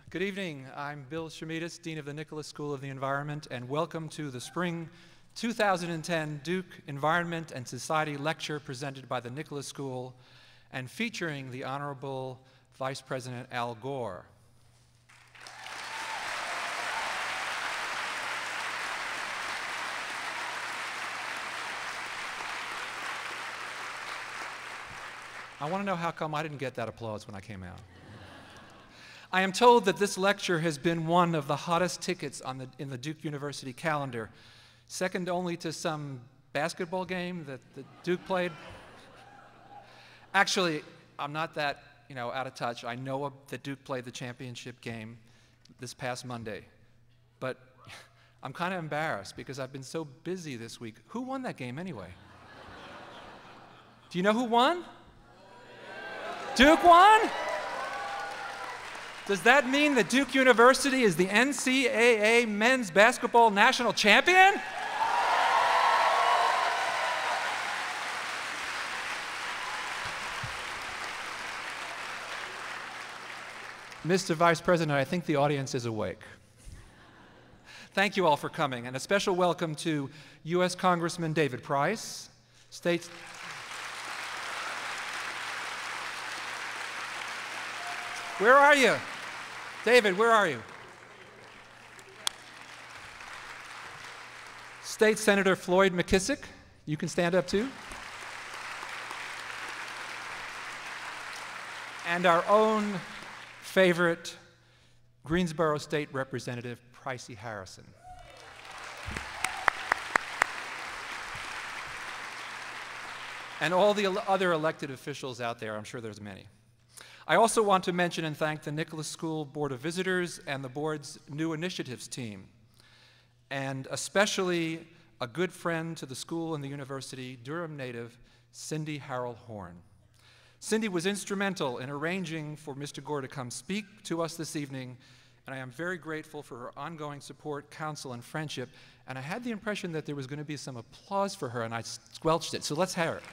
Good evening. I'm Bill Shemidas, Dean of the Nicholas School of the Environment, and welcome to the Spring 2010 Duke Environment and Society Lecture presented by the Nicholas School and featuring the Honorable Vice President Al Gore. I want to know how come I didn't get that applause when I came out. I am told that this lecture has been one of the hottest tickets in the Duke University calendar, second only to some basketball game that Duke played. Actually, I'm not that out of touch. I know that Duke played the championship game this past Monday, but I'm kind of embarrassed because I've been so busy this week. Who won that game anyway? Do you know who won? Duke won? Does that mean that Duke University is the NCAA men's basketball national champion? Mr. Vice President, I think the audience is awake. Thank you all for coming, and a special welcome to U.S. Congressman David Price, State... Where are you? David, where are you? State Senator Floyd McKissick, you can stand up too. And our own favorite Greensboro State Representative, Pricey Harrison. And all the other elected officials out there, I'm sure there's many. I also want to mention and thank the Nicholas School Board of Visitors and the board's new initiatives team, and especially a good friend to the school and the university, Durham native Cindy Harrell Horn. Cindy was instrumental in arranging for Mr. Gore to come speak to us this evening, and I am very grateful for her ongoing support, counsel, and friendship, and I had the impression that there was going to be some applause for her, and I squelched it, so let's hear it.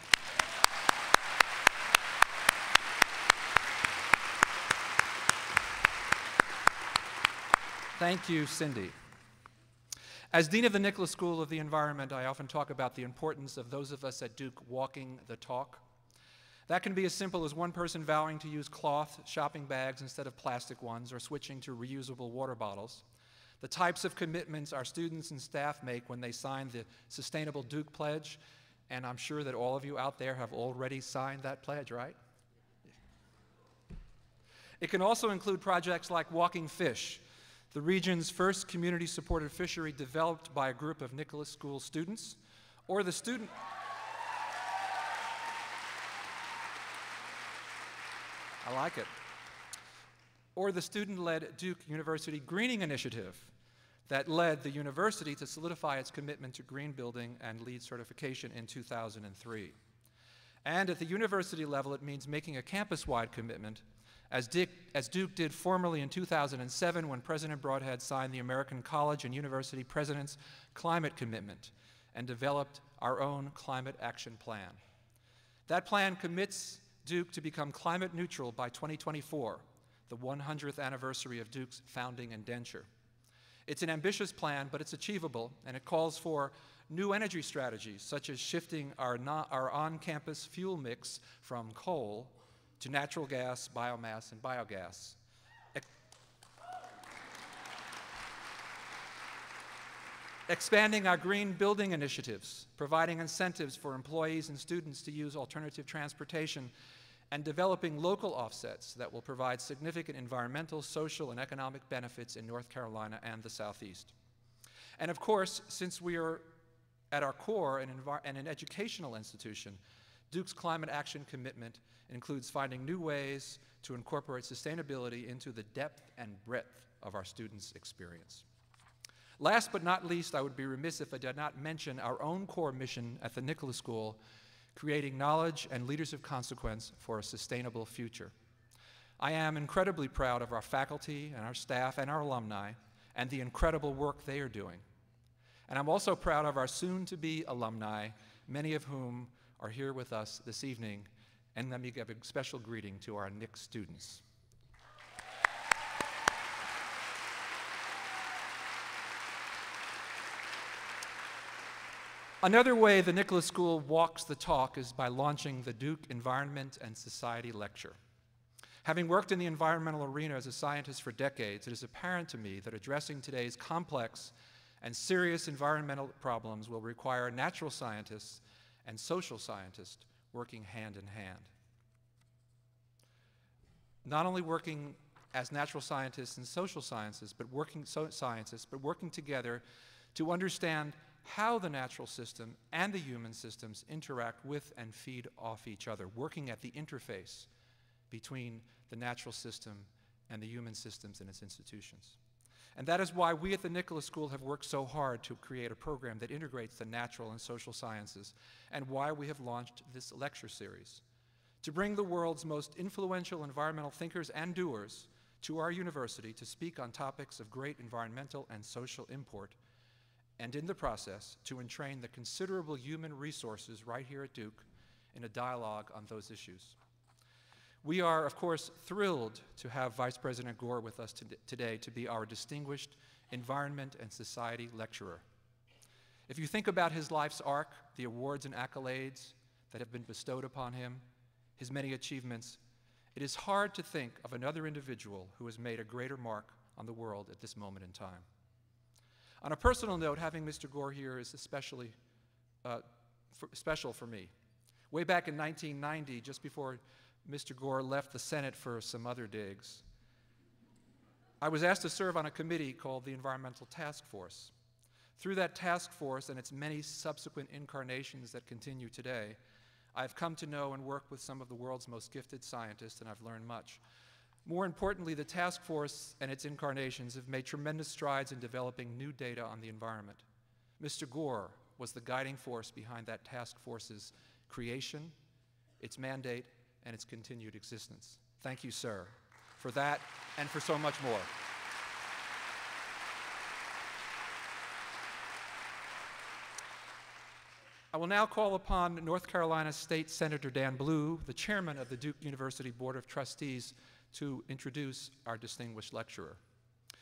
Thank you, Cindy. As Dean of the Nicholas School of the Environment, I often talk about the importance of those of us at Duke walking the talk. That can be as simple as one person vowing to use cloth shopping bags instead of plastic ones, or switching to reusable water bottles. The types of commitments our students and staff make when they sign the Sustainable Duke Pledge, and I'm sure that all of you out there have already signed that pledge, right? It can also include projects like Walking Fish, the region's first community-supported fishery developed by a group of Nicholas School students, or the student... I like it. Or the student-led Duke University Greening Initiative that led the university to solidify its commitment to green building and LEED certification in 2003. And at the university level, it means making a campus-wide commitment, as Duke did formally in 2007 when President Broadhead signed the American College and University President's Climate Commitment and developed our own Climate Action Plan. That plan commits Duke to become climate neutral by 2024, the 100th anniversary of Duke's founding indenture. It's an ambitious plan, but it's achievable, and it calls for new energy strategies, such as shifting our on-campus fuel mix from coal to natural gas, biomass, and biogas. Expanding our green building initiatives, providing incentives for employees and students to use alternative transportation, and developing local offsets that will provide significant environmental, social, and economic benefits in North Carolina and the Southeast. And of course, since we are at our core an educational institution, Duke's climate action commitment includes finding new ways to incorporate sustainability into the depth and breadth of our students' experience. Last but not least, I would be remiss if I did not mention our own core mission at the Nicholas School, creating knowledge and leaders of consequence for a sustainable future. I am incredibly proud of our faculty and our staff and our alumni and the incredible work they are doing. And I'm also proud of our soon-to-be alumni, many of whom are here with us this evening, and let me give a special greeting to our NIC students. Another way the Nicholas School walks the talk is by launching the Duke Environment and Society Lecture. Having worked in the environmental arena as a scientist for decades, it is apparent to me that addressing today's complex and serious environmental problems will require natural scientists and social scientists working hand in hand. Not only working as natural scientists and social sciences, but working together to understand how the natural system and the human systems interact with and feed off each other, working at the interface between the natural system and the human systems and its institutions. And that is why we at the Nicholas School have worked so hard to create a program that integrates the natural and social sciences, and why we have launched this lecture series, to bring the world's most influential environmental thinkers and doers to our university to speak on topics of great environmental and social import, and in the process to entrain the considerable human resources right here at Duke in a dialogue on those issues. We are, of course, thrilled to have Vice President Gore with us today to be our distinguished Environment and Society Lecturer. If you think about his life's arc, the awards and accolades that have been bestowed upon him, his many achievements, it is hard to think of another individual who has made a greater mark on the world at this moment in time. On a personal note, having Mr. Gore here is especially special for me. Way back in 1990, just before Mr. Gore left the Senate for some other digs, I was asked to serve on a committee called the Environmental Task Force. Through that task force and its many subsequent incarnations that continue today, I've come to know and work with some of the world's most gifted scientists, and I've learned much. More importantly, the task force and its incarnations have made tremendous strides in developing new data on the environment. Mr. Gore was the guiding force behind that task force's creation, its mandate, and its continued existence. Thank you, sir, for that and for so much more. I will now call upon North Carolina State Senator Dan Blue, the chairman of the Duke University Board of Trustees, to introduce our distinguished lecturer.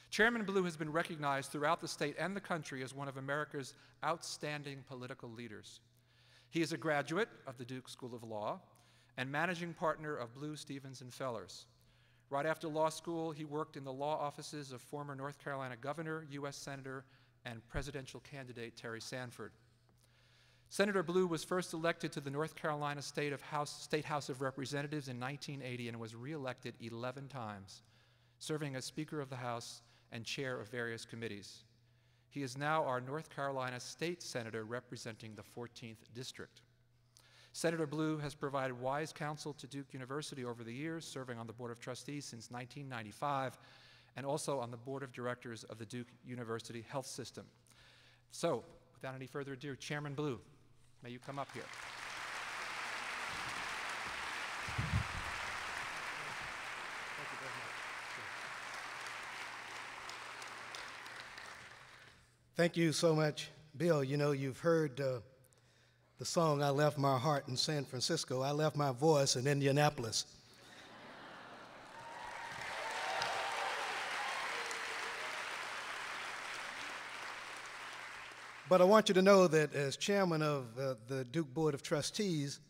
Chairman Blue has been recognized throughout the state and the country as one of America's outstanding political leaders. He is a graduate of the Duke School of Law and managing partner of Blue, Stevens, and Fellers. Right after law school, he worked in the law offices of former North Carolina Governor, U.S. Senator, and presidential candidate Terry Sanford. Senator Blue was first elected to the North Carolina State House of Representatives in 1980 and was re-elected 11 times, serving as Speaker of the House and chair of various committees. He is now our North Carolina State Senator representing the 14th District. Senator Blue has provided wise counsel to Duke University over the years, serving on the Board of Trustees since 1995, and also on the Board of Directors of the Duke University Health System. So, without any further ado, Chairman Blue, may you come up here. Thank you very much. Thank you so much, Bill. You know, you've heard the song, I Left My Heart in San Francisco. I left my voice in Indianapolis. But I want you to know that as chairman of the Duke Board of Trustees,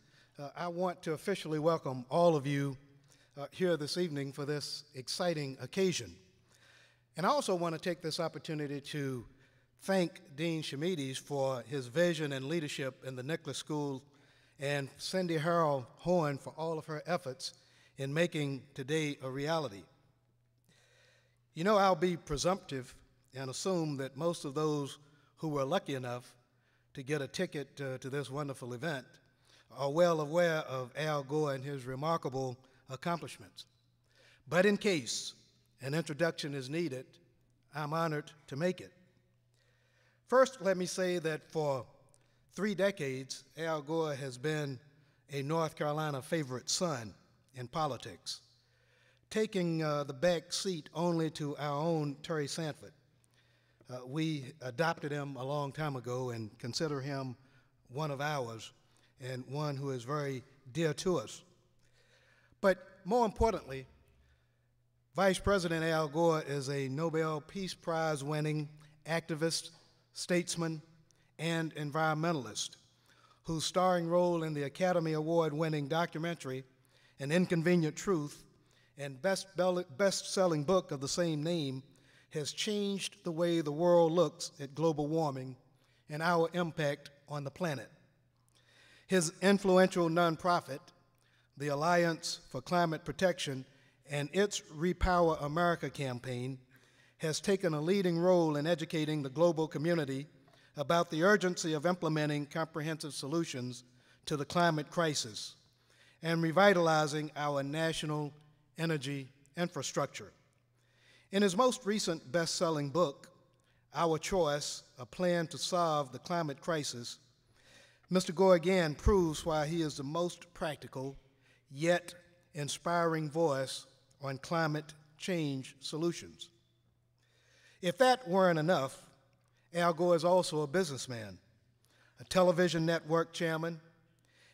I want to officially welcome all of you here this evening for this exciting occasion. And I also want to take this opportunity to thank Dean Shamides for his vision and leadership in the Nicholas School, and Cindy Harrell Horn for all of her efforts in making today a reality. You know, I'll be presumptive and assume that most of those who were lucky enough to get a ticket to this wonderful event are well aware of Al Gore and his remarkable accomplishments. But in case an introduction is needed, I'm honored to make it. First, let me say that for 3 decades, Al Gore has been a North Carolina favorite son in politics, taking the back seat only to our own Terry Sanford. We adopted him a long time ago and consider him one of ours and one who is very dear to us. But more importantly, Vice President Al Gore is a Nobel Peace Prize winning activist, statesman, and environmentalist, whose starring role in the Academy Award-winning documentary, An Inconvenient Truth, and best-selling book of the same name has changed the way the world looks at global warming and our impact on the planet. His influential nonprofit, the Alliance for Climate Protection, and its Repower America campaign has taken a leading role in educating the global community about the urgency of implementing comprehensive solutions to the climate crisis and revitalizing our national energy infrastructure. In his most recent best-selling book, Our Choice, A Plan to Solve the Climate Crisis, Mr. Gore again proves why he is the most practical, yet inspiring voice on climate change solutions. If that weren't enough, Al Gore is also a businessman, a television network chairman,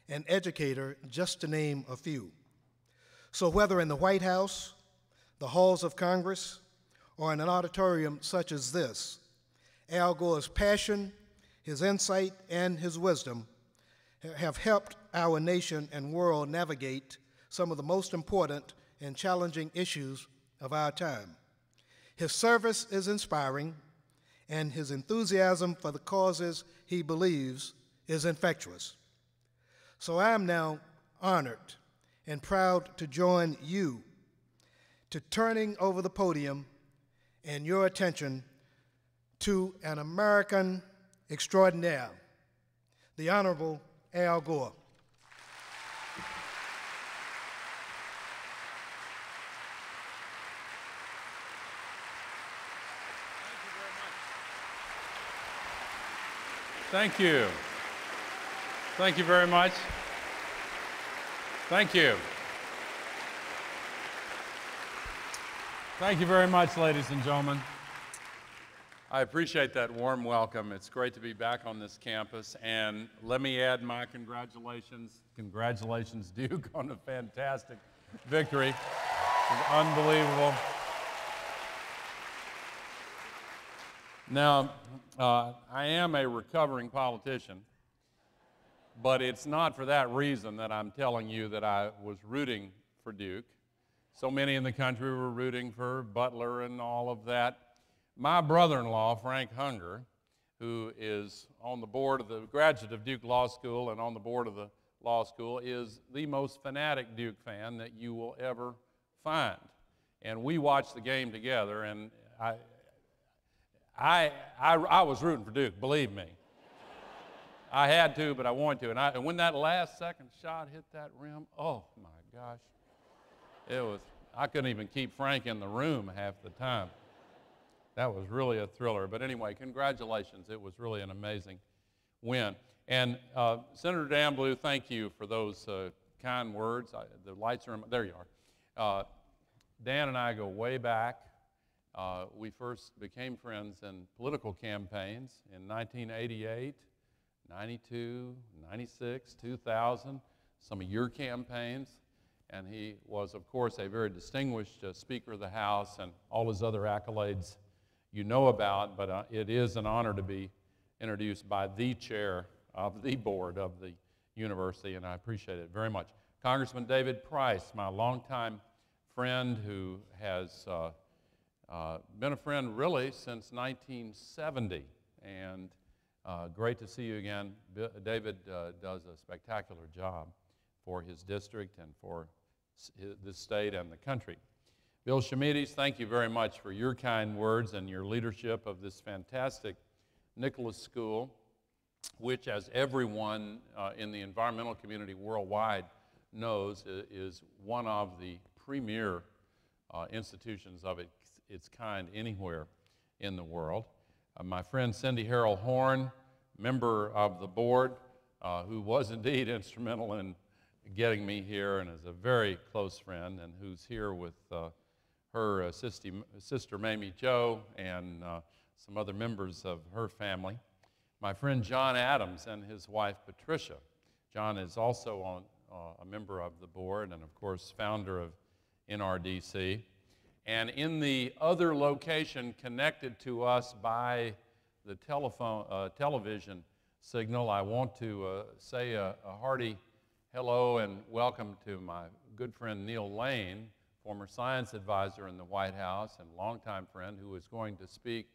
an educator, just to name a few. So whether in the White House, the halls of Congress, or in an auditorium such as this, Al Gore's passion, his insight, and his wisdom have helped our nation and world navigate some of the most important and challenging issues of our time. His service is inspiring, and his enthusiasm for the causes he believes is infectious. So I am now honored and proud to join you to turning over the podium and your attention to an American extraordinaire, the Honorable Al Gore. Thank you. Thank you very much. Thank you. Thank you very much, ladies and gentlemen. I appreciate that warm welcome. It's great to be back on this campus, and let me add my congratulations. Congratulations, Duke, on a fantastic victory. It's unbelievable. Now, I am a recovering politician, but it's not for that reason that I'm telling you that I was rooting for Duke. So many in the country were rooting for Butler and all of that. My brother-in-law, Frank Hunger, who is on the board of the graduate of Duke Law School and on the board of the law school, is the most fanatic Duke fan that you will ever find. And we watched the game together, and I was rooting for Duke, believe me. I had to, but I wanted to. And when that last second shot hit that rim, oh my gosh. I couldn't even keep Frank in the room half the time. That was really a thriller. But anyway, congratulations. It was really an amazing win. And Senator Dan Blue, thank you for those kind words. The lights are, there you are. Dan and I go way back. We first became friends in political campaigns in 1988, 92, 96, 2000, some of your campaigns. And he was, of course, a very distinguished Speaker of the House and all his other accolades you know about, but it is an honor to be introduced by the chair of the board of the university, and I appreciate it very much. Congressman David Price, my longtime friend who has been a friend really since 1970, and great to see you again. David does a spectacular job for his district and for this state and the country. Bill Shemides, thank you very much for your kind words and your leadership of this fantastic Nicholas School, which, as everyone in the environmental community worldwide knows, is one of the premier institutions of its kind anywhere in the world. My friend Cindy Harrell Horn, member of the board, who was indeed instrumental in getting me here and is a very close friend, and who's here with her sister Mamie Jo and some other members of her family. My friend John Adams and his wife Patricia. John is also a member of the board and, of course, founder of NRDC. And in the other location connected to us by the television signal, I want to say a hearty hello and welcome to my good friend Neil Lane, former science advisor in the White House and longtime friend who is going to speak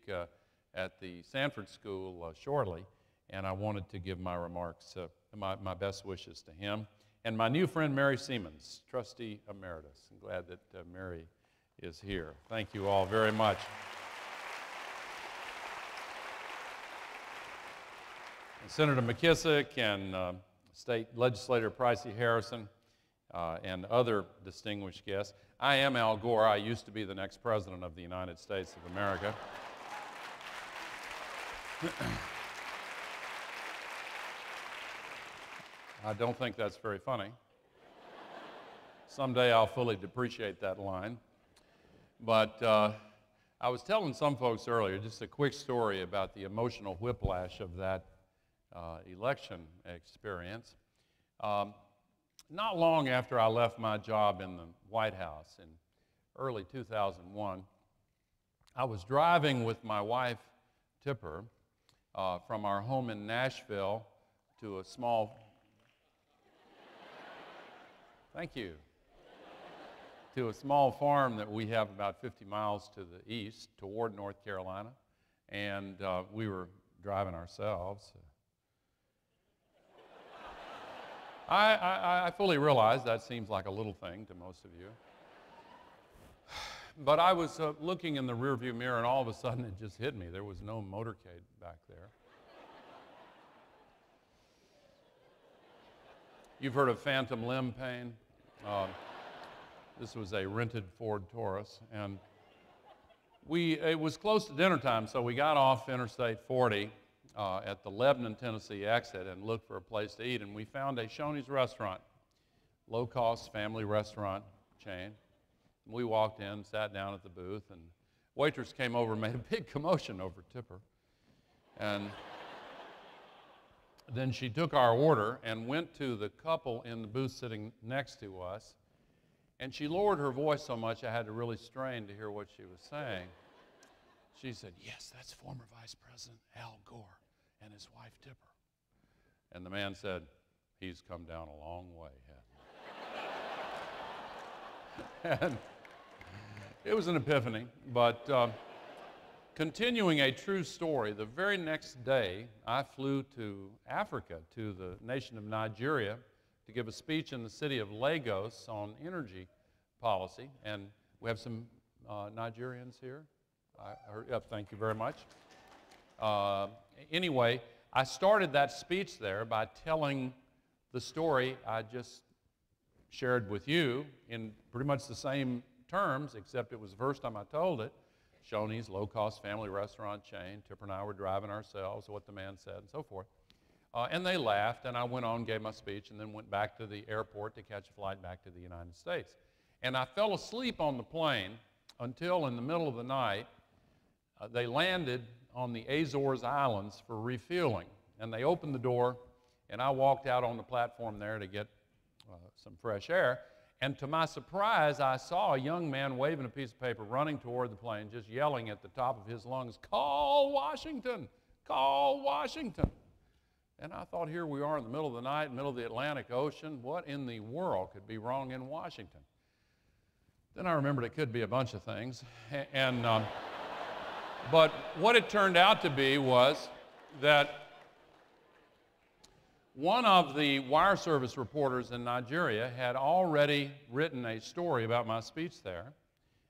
at the Sanford School shortly. And I wanted to give my remarks, my best wishes to him. And my new friend Mary Siemens, trustee emeritus. I'm glad that Mary is here. Thank you all very much. And Senator McKissick and State Legislator Pricey Harrison and other distinguished guests. I am Al Gore. I used to be the next president of the United States of America. I don't think that's very funny. Someday I'll fully depreciate that line. But I was telling some folks earlier just a quick story about the emotional whiplash of that election experience. Not long after I left my job in the White House in early 2001, I was driving with my wife, Tipper, from our home in Nashville to a small... Thank you. To a small farm that we have about 50 miles to the east toward North Carolina, and we were driving ourselves. I fully realize that seems like a little thing to most of you. But I was looking in the rearview mirror, and all of a sudden it just hit me. There was no motorcade back there. You've heard of phantom limb pain? This was a rented Ford Taurus, and it was close to dinner time, so we got off Interstate 40 at the Lebanon, Tennessee exit and looked for a place to eat, and we found a Shoney's restaurant, low-cost family restaurant chain. We walked in, sat down at the booth, and waitress came over and made a big commotion over Tipper. And then she took our order and went to the couple in the booth sitting next to us, and she lowered her voice so much I had to really strain to hear what she was saying. She said, "Yes, that's former Vice President Al Gore and his wife Tipper." And the man said, "He's come down a long way, hasn't he?" And it was an epiphany, but continuing a true story, the very next day, I flew to Africa, to the nation of Nigeria, to give a speech in the city of Lagos on energy policy. And we have some Nigerians here. Thank you very much. Anyway, I started that speech there by telling the story I just shared with you in pretty much the same terms, except it was the first time I told it. Shoney's low-cost family restaurant chain. Tipper and I were driving ourselves, what the man said, and so forth. And they laughed, and I went on, gave my speech, and then went back to the airport to catch a flight back to the United States. And I fell asleep on the plane until in the middle of the night, they landed on the Azores Islands for refueling. And they opened the door, and I walked out on the platform there to get some fresh air. And to my surprise, I saw a young man waving a piece of paper, running toward the plane, just yelling at the top of his lungs, "Call Washington! Call Washington!" And I thought, here we are in the middle of the night, in the middle of the Atlantic Ocean. What in the world could be wrong in Washington? Then I remembered it could be a bunch of things. But what it turned out to be was that one of the wire service reporters in Nigeria had already written a story about my speech there,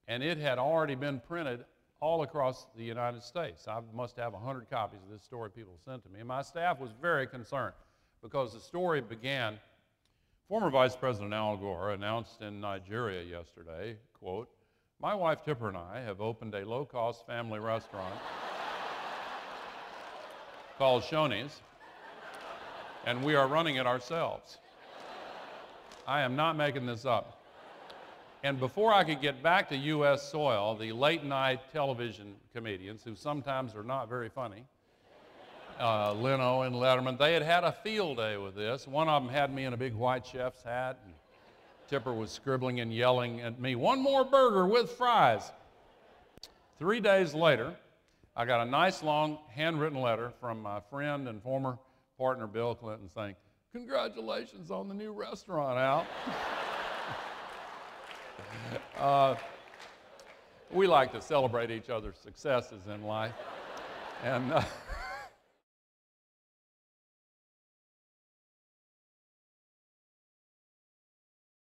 and it had already been printed all across the United States. I must have 100 copies of this story people sent to me, and my staff was very concerned because the story began, former Vice President Al Gore announced in Nigeria yesterday, quote, "My wife Tipper and I have opened a low-cost family restaurant called Shoney's, and we are running it ourselves." I am not making this up. And before I could get back to U.S. soil, the late-night television comedians, who sometimes are not very funny, Leno and Letterman, they had a field day with this. One of them had me in a big white chef's hat, and Tipper was scribbling and yelling at me, "One more burger with fries." 3 days later, I got a nice long handwritten letter from my friend and former partner Bill Clinton saying, "Congratulations on the new restaurant, Al." We like to celebrate each other's successes in life. And